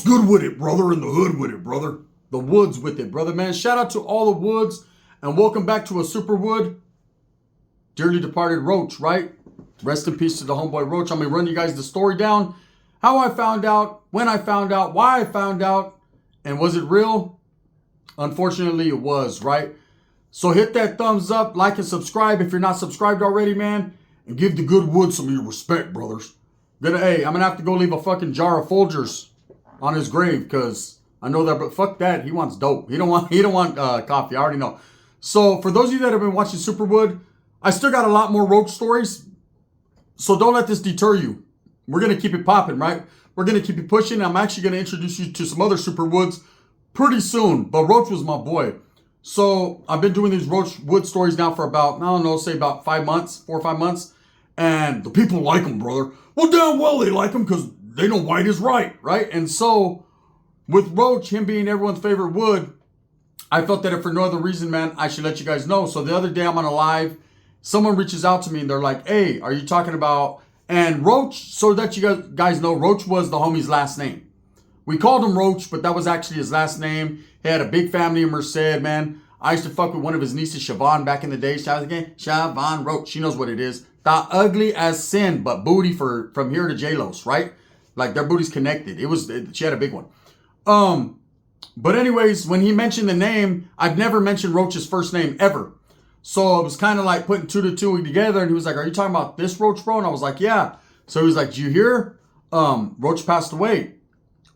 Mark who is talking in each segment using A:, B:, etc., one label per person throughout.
A: good with it, brother? In the hood with it, brother. The woods with it, brother, man. Shout out to all the woods and welcome back to a Superwood. Dearly departed Roach, right? Rest in peace to the homeboy Roach. I'm going to run you guys the story down. How I found out, when I found out, why I found out, and was it real? Unfortunately, it was, right? So hit that thumbs up, like and subscribe if you're not subscribed already, man. And give the good wood some of your respect, brothers. I'm going to have to go leave a fucking jar of Folgers on his grave because I know that, but fuck that. He wants dope. He don't want coffee. I already know. So for those of you that have been watching Superwood, I still got a lot more Roach stories. So don't let this deter you. We're going to keep it popping, right? We're going to keep it pushing. I'm actually going to introduce you to some other Superwoods pretty soon. But Roach was my boy. So I've been doing these Roach Wood stories now for about, I don't know, say about 5 months, 4 or 5 months. And the people like them, brother. Well, damn well they like them because they know white is right, right? And so with Roach, him being everyone's favorite wood, I felt that if for no other reason, man, I should let you guys know. So the other day I'm on a live. Someone reaches out to me and they're like, hey, are you talking about... And Roach, so that you guys know, Roach was the homie's last name. We called him Roach, but that was actually his last name. He had a big family in Merced, man. I used to fuck with one of his nieces, Siobhan, back in the day. Shout out again, Siobhan Roach. She knows what it is. The ugly as sin, but booty from here to J-Lo's, right? Like their booty's connected. She had a big one. But anyways, when he mentioned the name, I've never mentioned Roach's first name ever. So it was kind of like putting 2 to 2 together. And he was like, are you talking about this Roach, bro? And I was like, yeah. So he was like, did you hear? Roach passed away.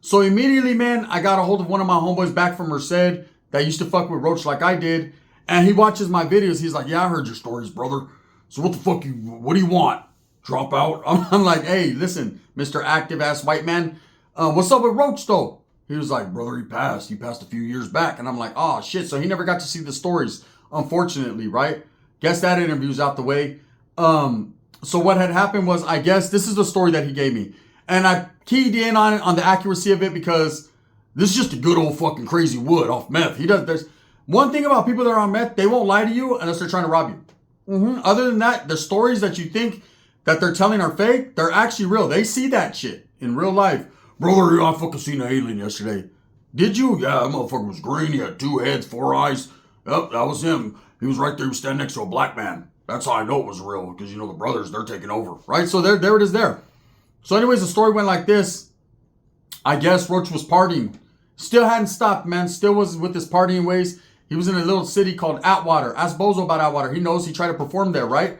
A: So immediately, man, I got a hold of one of my homeboys back from Merced that used to fuck with Roach like I did. And he watches my videos. He's like, yeah, I heard your stories, brother. So what the fuck what do you want? Drop out? I'm like, hey, listen, Mr. Active ass white man. What's up with Roach though? He was like, brother, he passed. He passed a few years back. And I'm like, oh shit. So he never got to see the stories. Unfortunately, right? Guess that interview's out the way. So what had happened was, I guess this is the story that he gave me. And I keyed in on it, on the accuracy of it, because this is just a good old fucking crazy wood off meth. There's one thing about people that are on meth, they won't lie to you unless they're trying to rob you. Other than that, the stories that you think that they're telling are fake, they're actually real. They see that shit in real life. Brother, I fucking seen an alien yesterday. Did you? Yeah, that motherfucker was green. He had 2 heads, 4 eyes. Yep, that was him. He was right there. He was standing next to a black man. That's how I know it was real, because, you know, the brothers, they're taking over, right? So there it is there. So anyways, the story went like this. I guess Roach was partying. Still hadn't stopped, man. Still was with his partying ways. He was in a little city called Atwater. Ask Bozo about Atwater. He knows. He tried to perform there, right?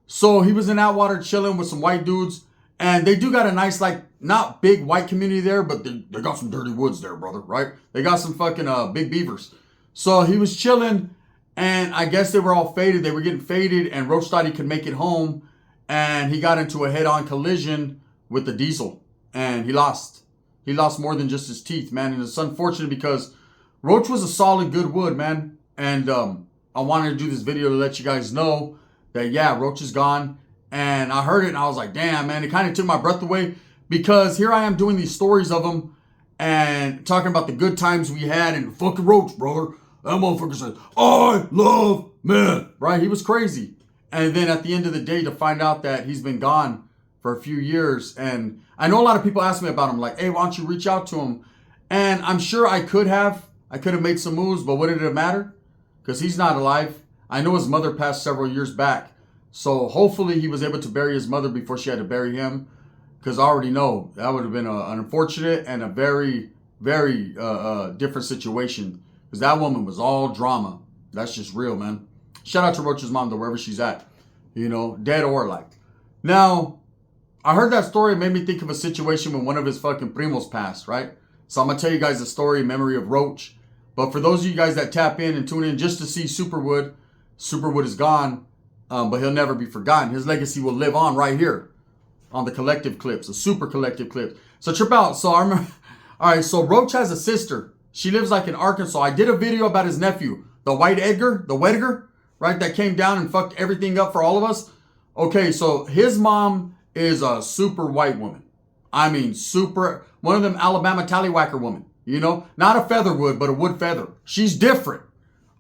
A: So he was in Atwater chilling with some white dudes. And they do got a nice, like, not big white community there, but they got some dirty woods there, brother, right? They got some fucking big beavers. So he was chilling, and I guess they were all faded. They were getting faded, and Roach thought he could make it home, and he got into a head-on collision with the diesel, and he lost. He lost more than just his teeth, man, and it's unfortunate because Roach was a solid, good wood, man, and I wanted to do this video to let you guys know that, yeah, Roach is gone, and I heard it, and I was like, damn, man, it kind of took my breath away, because here I am doing these stories of him, and talking about the good times we had, and fucking Roach, brother. That motherfucker said, I love meth, right? He was crazy. And then at the end of the day, to find out that he's been gone for a few years. And I know a lot of people ask me about him, like, hey, why don't you reach out to him? And I'm sure I could have made some moves, but what did it matter? Because he's not alive. I know his mother passed several years back. So hopefully he was able to bury his mother before she had to bury him. Because I already know that would have been an unfortunate and a very, very different situation. Because that woman was all drama. That's just real, man. Shout out to Roach's mom, though, wherever she's at. You know, dead or alive. Now, I heard that story. It made me think of a situation when one of his fucking primos passed, right? So I'm going to tell you guys the story in memory of Roach. But for those of you guys that tap in and tune in just to see Superwood, Superwood is gone. But he'll never be forgotten. His legacy will live on right here on the collective clips, the super collective clips. So trip out. So I remember, all right, so Roach has a sister. She lives like in Arkansas. I did a video about his nephew, the White Edgar, the Wedgar, right? That came down and fucked everything up for all of us. Okay, so his mom is a super white woman. I mean, super, one of them Alabama tallywhacker woman, you know? Not a featherwood, but a wood feather. She's different.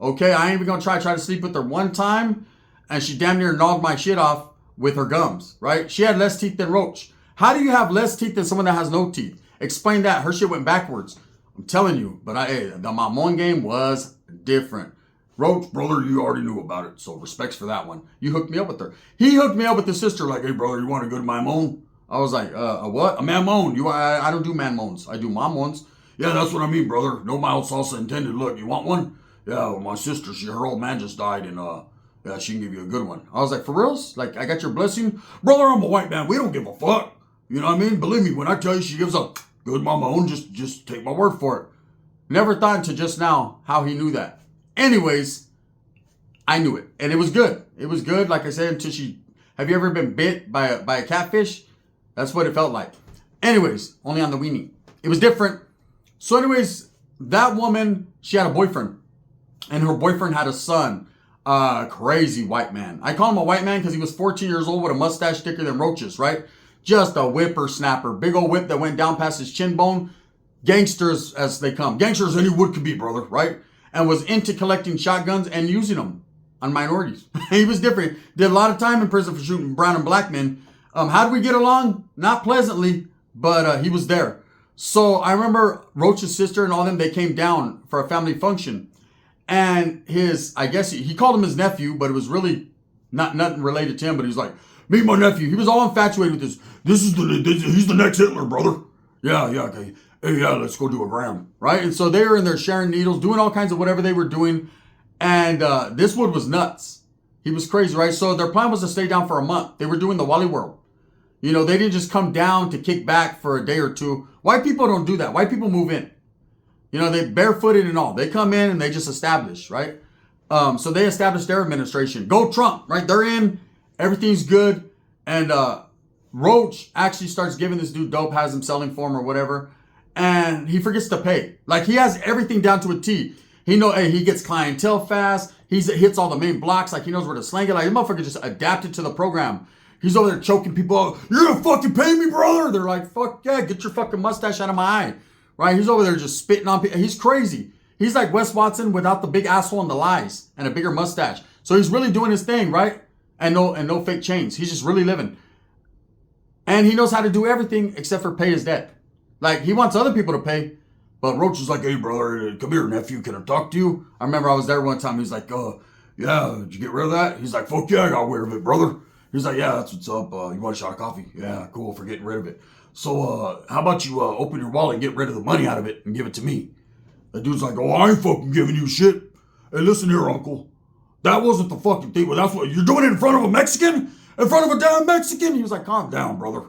A: Okay, I ain't even gonna try to sleep with her one time, and she damn near gnawed my shit off with her gums, right? She had less teeth than Roach. How do you have less teeth than someone that has no teeth? Explain that. Her shit went backwards. I'm telling you. But the Mamon game was different. Roach, brother, you already knew about it. So respects for that one. You hooked me up with her. He hooked me up with his sister. Like, hey, brother, you want to go to Mamon? I was like, a what? A Mamon. I don't do Mamons. I do Mamons. Yeah, that's what I mean, brother. No mild salsa intended. Look, you want one? Yeah, well, my sister, her old man just died, and yeah, she can give you a good one. I was like, for reals? Like, I got your blessing? Brother, I'm a white man. We don't give a fuck. You know what I mean? Believe me, when I tell you she gives a good Mamon, just take my word for it. Never thought until just now how he knew that. Anyways, I knew it, and it was good. It was good, like I said, until she... Have you ever been bit by a catfish? That's what it felt like. Anyways, only on the weenie. It was different. So anyways, that woman, she had a boyfriend. And her boyfriend had a son. Crazy white man. I call him a white man because he was 14 years old with a mustache thicker than Roach's, right? Just a whippersnapper. Big old whip that went down past his chin bone. Gangsters as they come. Gangsters any wood could be, brother, right? And was into collecting shotguns and using them on minorities. He was different. Did a lot of time in prison for shooting brown and black men. How did we get along? Not pleasantly, but he was there. So I remember Roach's sister and all them, they came down for a family function. And I guess he called him his nephew, but it was really nothing related to him. But he was like, meet my nephew. He was all infatuated with this. He's the next Hitler, brother. Yeah, okay. Hey, yeah, let's go do a gram, right? And so they were in there sharing needles, doing all kinds of whatever they were doing. And this wood was nuts. He was crazy, right? So their plan was to stay down for a month. They were doing the Wally World. You know, they didn't just come down to kick back for a day or two. White people don't do that. White people move in. You know, they barefooted and all. They come in and they just establish, right? So they established their administration. Go Trump, right? They're in. Everything's good. And Roach actually starts giving this dude dope, has him selling for him or whatever. And he forgets to pay. Like, he has everything down to a T. He gets clientele fast. He hits all the main blocks. Like, he knows where to slang it. Like, the motherfucker just adapted to the program. He's over there choking people out. You're gonna fucking pay me, brother? They're like, fuck yeah, get your fucking mustache out of my eye. Right? He's over there just spitting on people. He's crazy. He's like Wes Watson without the big asshole and the lies and a bigger mustache. So he's really doing his thing, right? And no fake chains. He's just really living. And he knows how to do everything except for pay his debt. Like, he wants other people to pay. But Roach is like, hey, brother, come here, nephew. Can I talk to you? I remember I was there one time. He's like, yeah, did you get rid of that? He's like, fuck yeah, I got rid of it, brother. He's like, yeah, that's what's up. You want a shot of coffee? Yeah, cool, for getting rid of it. So, how about you open your wallet and get rid of the money out of it and give it to me? The dude's like, oh, I ain't fucking giving you shit. Hey, listen here, uncle. That wasn't the fucking thing. Well, that's what you're doing it in front of a Mexican? In front of a damn Mexican? He was like, calm down, brother.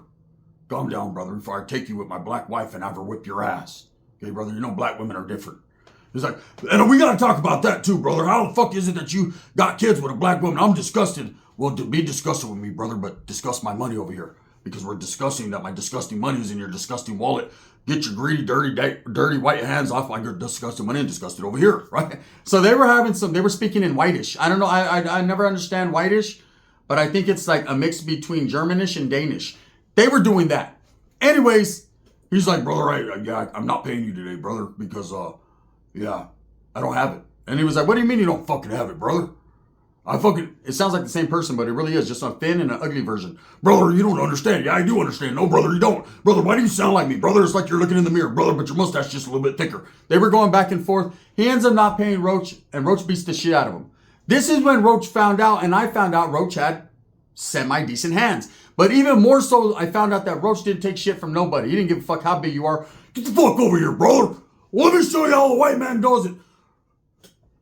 A: Calm down, brother, before I take you with my black wife and have her whip your ass. Okay, brother, you know black women are different. He's like, and we gotta talk about that too, brother. How the fuck is it that you got kids with a black woman? I'm disgusted. Well, be disgusted with me, brother, but discuss my money over here. Because we're discussing that my disgusting money is in your disgusting wallet. Get your greedy, dirty white hands off my disgusting money and disgust it over here, right? So they were speaking in Whitish. I don't know, I never understand Whitish, but I think it's like a mix between Germanish and Danish. They were doing that. Anyways, he's like, brother, I'm not paying you today, brother, because, I don't have it. And he was like, what do you mean you don't fucking have it, brother? It sounds like the same person, but it really is just a thin and an ugly version. Brother, you don't understand. Yeah, I do understand. No, brother, you don't. Brother, why do you sound like me? Brother, it's like you're looking in the mirror. Brother, but your mustache is just a little bit thicker. They were going back and forth. He ends up not paying Roach, and Roach beats the shit out of him. This is when Roach found out, and I found out Roach had semi-decent hands. But even more so, I found out that Roach didn't take shit from nobody. He didn't give a fuck how big you are. Get the fuck over here, brother. Let me show you how the white man does it.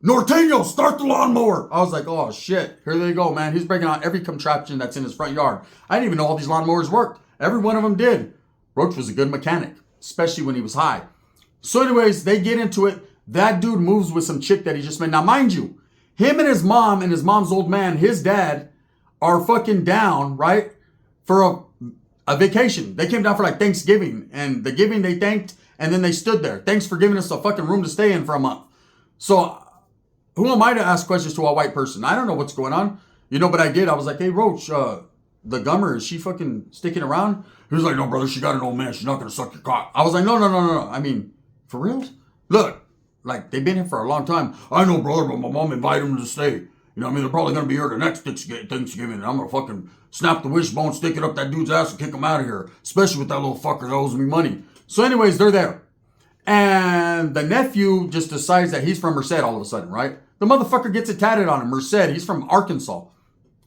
A: Norteño, start the lawnmower. I was like, oh shit, here they go, man. He's breaking out every contraption that's in his front yard. I didn't even know all these lawnmowers worked. Every one of them did. Roach was a good mechanic, especially when he was high. So anyways, they get into it. That dude moves with some chick that he just met. Now, mind you, him and his mom's old man, his dad, are fucking down, right, for a vacation. They came down for like Thanksgiving, and the giving they thanked, and then they stood there. Thanks for giving us a fucking room to stay in for a month. So who am I to ask questions to a white person? I don't know what's going on. You know, but I did. I was like, hey, Roach, the gummer, is she fucking sticking around? He was like, no, brother, she got an old man. She's not going to suck your cock. I was like, no. I mean, for real? Look, like, they've been here for a long time. I know, brother, but my mom invited them to stay. You know what I mean? They're probably going to be here the next Thanksgiving, and I'm going to fucking snap the wishbone, stick it up that dude's ass, and kick him out of here. Especially with that little fucker that owes me money. So anyways, they're there. And the nephew just decides that he's from Merced all of a sudden, right? The motherfucker gets it tatted on him. Merced. He's from Arkansas.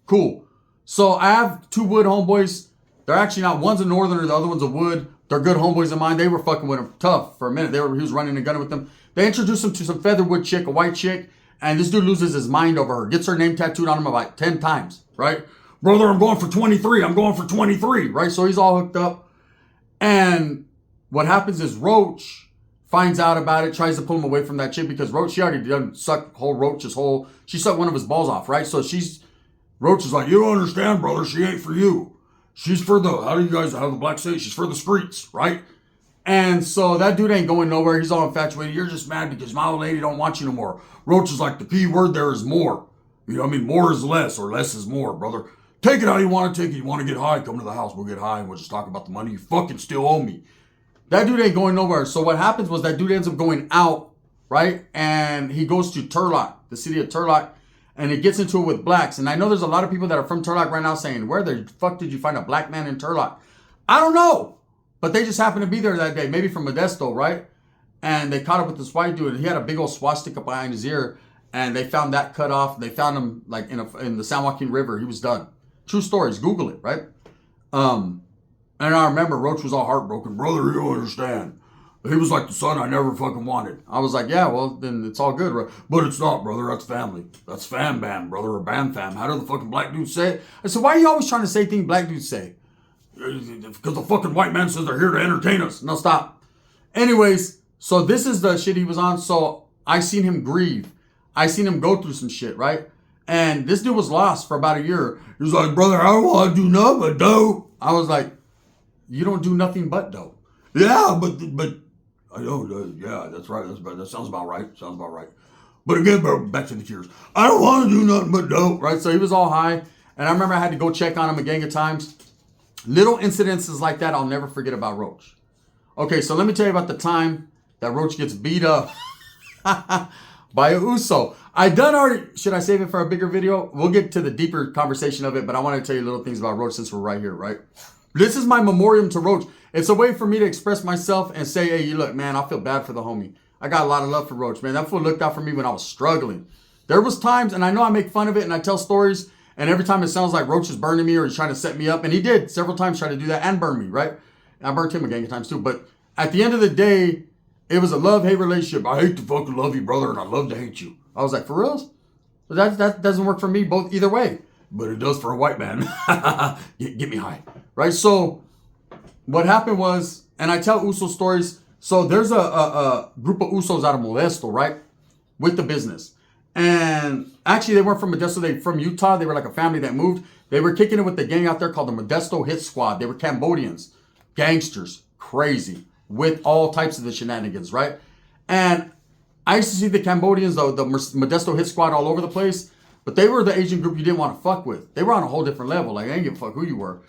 A: Cool. So I have 2 Wood homeboys. They're actually not. One's a Northerner, the other one's a Wood. They're good homeboys of mine. They were fucking with him tough for a minute. He was running a gun with them. They introduced him to some Featherwood chick, a white chick. And this dude loses his mind over her. Gets her name tattooed on him about 10 times, right? Brother, I'm going for 23. I'm going for 23, right? So he's all hooked up. And what happens is Roach finds out about it, tries to pull him away from that chick because Roach, she already done sucked she sucked one of his balls off, right? So Roach is like, you don't understand, brother. She ain't for you. She's for how do the blacks say? She's for the streets, right? And so that dude ain't going nowhere. He's all infatuated. You're just mad because my old lady don't want you no more. Roach is like, the key word there is more. You know what I mean? More is less or less is more, brother. Take it how you want to take it. You want to get high? Come to the house. We'll get high and we'll just talk about the money. You fucking still owe me. That dude ain't going nowhere. So what happens was that dude ends up going out, right? And he goes to Turlock, the city of Turlock, and he gets into it with blacks. And I know there's a lot of people that are from Turlock right now saying, where the fuck did you find a black man in Turlock? I don't know. But they just happened to be there that day, maybe from Modesto, right? And they caught up with this white dude, and he had a big old swastika behind his ear, and they found that cut off. They found him like in the San Joaquin River. He was done. True stories. Google it, right? And I remember Roach was all heartbroken. Brother, you don't understand. He was like the son I never fucking wanted. I was like, yeah, well, then it's all good, right? But it's not, brother. That's family. That's fam bam, brother, or bam fam. How do the fucking black dudes say it? I said, why are you always trying to say things black dudes say? Because the fucking white man says they're here to entertain us. No, stop. Anyways, so this is the shit he was on. So I seen him grieve. I seen him go through some shit, right? And this dude was lost for about a year. He was like, brother, I don't want to do nothing but dope. I was like, you don't do nothing but dope. Yeah, but I know, yeah, that's right. That sounds about right. But again, back to the tears. I don't want to do nothing but dope, right? So he was all high. And I remember I had to go check on him a gang of times. Little incidences like that I'll never forget about Roach. Okay, so let me tell you about the time that Roach gets beat up by a Uso. Should I save it for a bigger video? We'll get to the deeper conversation of it, but I want to tell you little things about Roach since we're right here, right? This is my memoriam to Roach. It's a way for me to express myself and say, hey, you look, man, I feel bad for the homie. I got a lot of love for Roach, man. That fool looked out for me when I was struggling. There was times, and I know I make fun of it and I tell stories, and every time it sounds like Roach is burning me or he's trying to set me up. And he did several times try to do that and burn me, right? I burnt him a gang of times too. But at the end of the day, it was a love-hate relationship. I hate to fucking love you, brother, and I love to hate you. I was like, for reals? But that doesn't work for me both either way. But it does for a white man. Get me high, right? So what happened was, and I tell Uso stories. So there's a group of Usos out of Modesto, right? With the business. And actually, they weren't from Modesto. They were from Utah. They were like a family that moved. They were kicking it with the gang out there called the Modesto Hit Squad. They were Cambodians, gangsters, crazy, with all types of the shenanigans, right? And I used to see the Cambodians, the Modesto Hit Squad all over the place. But they were the Asian group you didn't want to fuck with. They were on a whole different level. Like, I didn't give a fuck who you were.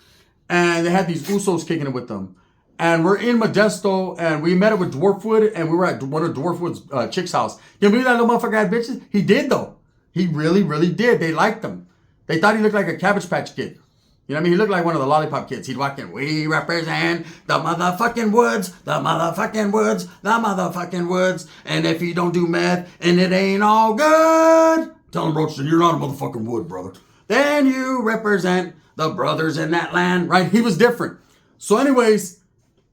A: And they had these Usos kicking it with them. And we're in Modesto, and we met up with Dwarfwood, and we were at one of Dwarfwood's chick's house. You believe that little motherfucker had bitches? He did, though. He really, really did. They liked him. They thought he looked like a Cabbage Patch Kid. You know what I mean? He looked like one of the Lollipop Kids. He'd walk in, we represent the motherfucking woods, the motherfucking woods, the motherfucking woods. And if you don't do meth, and it ain't all good, tell him, Roach, you're not a motherfucking wood, brother. Then you represent the brothers in that land, right? He was different. So anyways,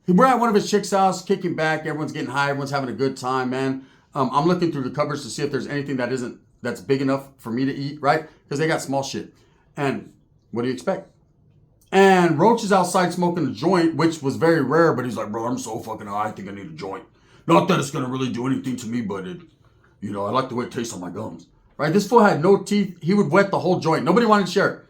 A: we're at one of his chick's house, kicking back. Everyone's getting high. Everyone's having a good time, man. I'm looking through the cupboards to see if there's anything that's big enough for me to eat, right? Because they got small shit. And what do you expect? And Roach is outside smoking a joint, which was very rare, but he's like, bro, I'm so fucking high, I think I need a joint. Not that it's going to really do anything to me, but I like the way it tastes on my gums. Right? This fool had no teeth. He would wet the whole joint. Nobody wanted to share it.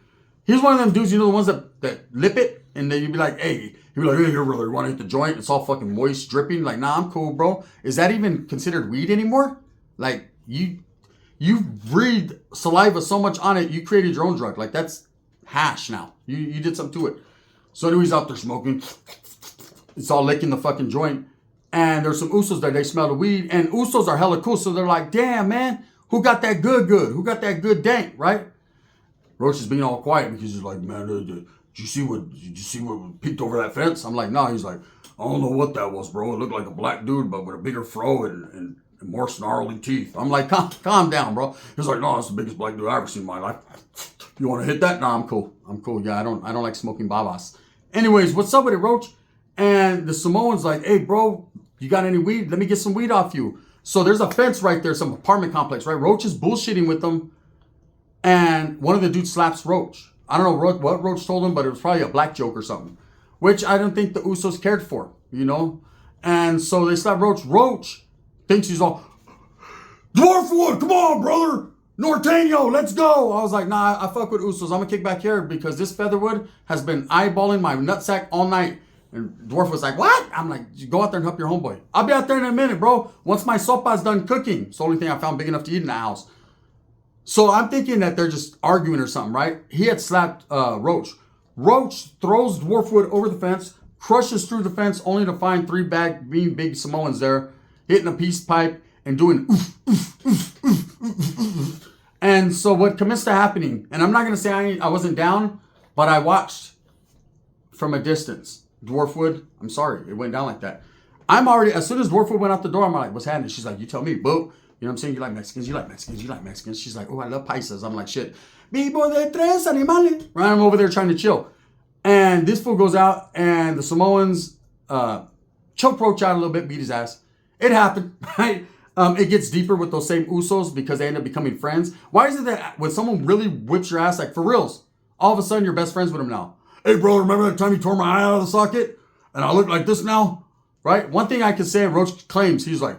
A: He was one of them dudes, the ones that lip it, and then you'd be like, hey, he'd be like, hey, here, brother, you want to hit the joint? It's all fucking moist, dripping. Like, nah, I'm cool, bro. Is that even considered weed anymore? Like, you breathed saliva so much on it, you created your own drug. Like, that's hash now. You did something to it. So anyways, out there smoking. It's all licking the fucking joint. And there's some Usos there. They smell the weed. And Usos are hella cool. So they're like, damn, man, who got that good? Who got that good dank, right? Roach is being all quiet because he's like, man, did you see what peeked over that fence? I'm like, no. He's like, I don't know what that was, bro. It looked like a black dude, but with a bigger fro and more snarly teeth. I'm like, calm down, bro. He's like, no, that's the biggest black dude I've ever seen in my life. You want to hit that? No, I'm cool. I'm cool. Yeah, I don't like smoking babas. Anyways, what's up with it, Roach? And the Samoan's like, hey, bro, you got any weed? Let me get some weed off you. So there's a fence right there, some apartment complex, right? Roach is bullshitting with them. And one of the dudes slaps Roach. I don't know what Roach told him, but it was probably a black joke or something. Which I don't think the Usos cared for, you know? And so they slap Roach. Roach thinks he's all, Dwarfwood, come on, brother. Norteño, let's go. I was like, nah, I fuck with Usos. I'm going to kick back here because this Featherwood has been eyeballing my nutsack all night. And Dwarf was like, what? I'm like, go out there and help your homeboy. I'll be out there in a minute, bro. Once my sopa's done cooking. It's the only thing I found big enough to eat in the house. So I'm thinking that they're just arguing or something, right? He had slapped Roach. Roach throws Dwarfwood over the fence, crushes through the fence, only to find three big Samoans there, hitting a peace pipe and doing oof, oof, oof, oof, oof, oof. And so what commenced to happening, and I'm not going to say I wasn't down, but I watched from a distance. Dwarfwood, I'm sorry, it went down like that. I'm already, as soon as Dwarfwood went out the door, I'm like, what's happening? She's like, you tell me, boo. You know what I'm saying? You like Mexicans, you like Mexicans, you like Mexicans. She's like, oh, I love paisas. I'm like, shit. Vivo de tres animales. Right, I'm over there trying to chill. And this fool goes out, and the Samoans choke Roach out a little bit, beat his ass. It happened, right? It gets deeper with those same Usos because they end up becoming friends. Why is it that when someone really whips your ass, like for reals, all of a sudden you're best friends with them now? Hey, bro, remember that time you tore my eye out of the socket? And I look like this now? Right? One thing I can say, and Roach claims, he's like,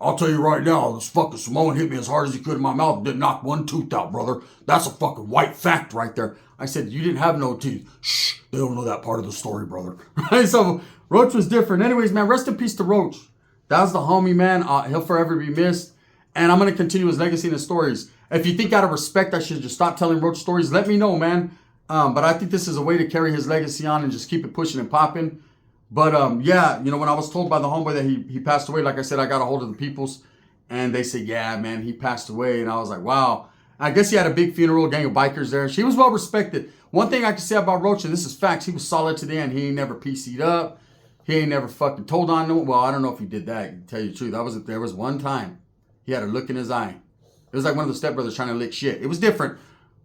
A: I'll tell you right now, this fucking Samoan hit me as hard as he could in my mouth and didn't knock one tooth out, brother. That's a fucking white fact right there. I said, you didn't have no teeth. Shh, they don't know that part of the story, brother. Right? So Roach was different. Anyways, man, rest in peace to Roach. That was the homie, man. He'll forever be missed. And I'm going to continue his legacy and his stories. If you think out of respect I should just stop telling Roach stories, let me know, man. But I think this is a way to carry his legacy on and just keep it pushing and popping. But yeah, you know, when I was told by the homeboy that he passed away, like I said, I got a hold of the peoples. And they said, yeah, man, he passed away. And I was like, wow. I guess he had a big funeral, gang of bikers there. She was well respected. One thing I can say about Roach, and this is facts, he was solid to the end. He ain't never PC'd up. He ain't never fucking told on no one. Well, I don't know if he did that, to tell you the truth. There was one time he had a look in his eye. It was like one of the stepbrothers trying to lick shit. It was different.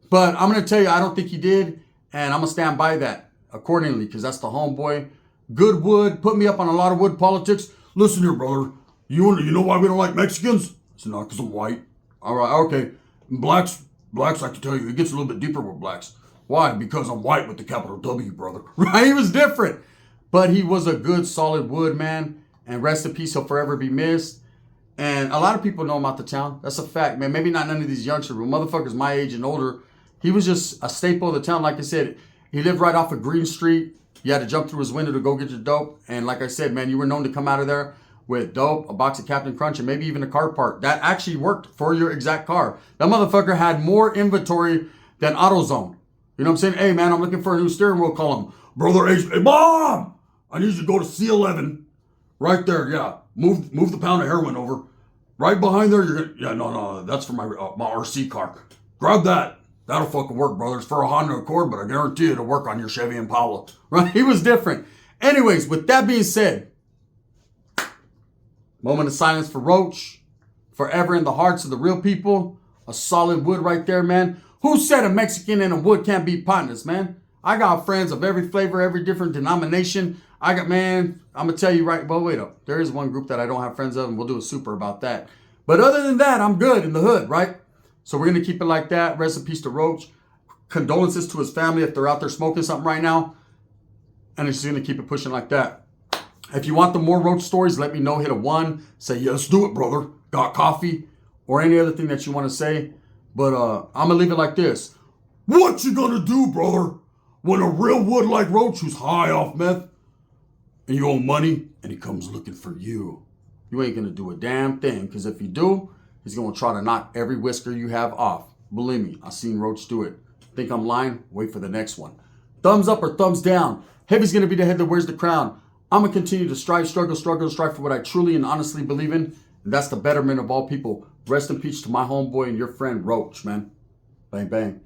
A: But I'm going to tell you, I don't think he did. And I'm going to stand by that accordingly because that's the homeboy. Good wood. Put me up on a lot of wood politics. Listen here, brother. You know why we don't like Mexicans? It's not because I'm white. All right, okay. Blacks, I can tell you, it gets a little bit deeper with blacks. Why? Because I'm white with the capital W, brother. Right? He was different. But he was a good, solid wood, man. And rest in peace, he'll forever be missed. And a lot of people know him out the town. That's a fact, man. Maybe not none of these youngsters, but motherfuckers my age and older. He was just a staple of the town. Like I said, he lived right off of Green Street. You had to jump through his window to go get your dope. And like I said, man, you were known to come out of there with dope, a box of Captain Crunch, and maybe even a car part. That actually worked for your exact car. That motherfucker had more inventory than AutoZone. You know what I'm saying? Hey, man, I'm looking for a new steering wheel. Call him. Brother H. Hey, Mom! I need you to go to C11. Right there, yeah. Move the pound of heroin over. Right behind there, you're gonna... Yeah, no, that's for my RC car. Grab that. That'll fucking work, brother. It's for a Honda Accord, but I guarantee it'll work on your Chevy Impala. Right? He was different. Anyways, with that being said, moment of silence for Roach. Forever in the hearts of the real people. A solid wood right there, man. Who said a Mexican and a wood can't be partners, man? I got friends of every flavor, every different denomination. Man, I'm going to tell you right, well, wait up. There is one group that I don't have friends of, and we'll do a super about that. But other than that, I'm good in the hood, right? So we're going to keep it like that. Rest in peace to Roach. Condolences to his family if they're out there smoking something right now. And it's just going to keep it pushing like that. If you want the more Roach stories, let me know. Hit a 1. Say, yes, do it, brother. Got coffee? Or any other thing that you want to say. But I'm going to leave it like this. What you going to do, brother, when a real wood like Roach who's high off meth and you owe money and he comes looking for you? You ain't going to do a damn thing. Because if you do, he's going to try to knock every whisker you have off. Believe me, I've seen Roach do it. Think I'm lying? Wait for the next one. Thumbs up or thumbs down. Heavy's going to be the head that wears the crown. I'm going to continue to strive for what I truly and honestly believe in. And that's the betterment of all people. Rest in peace to my homeboy and your friend Roach, man. Bang, bang.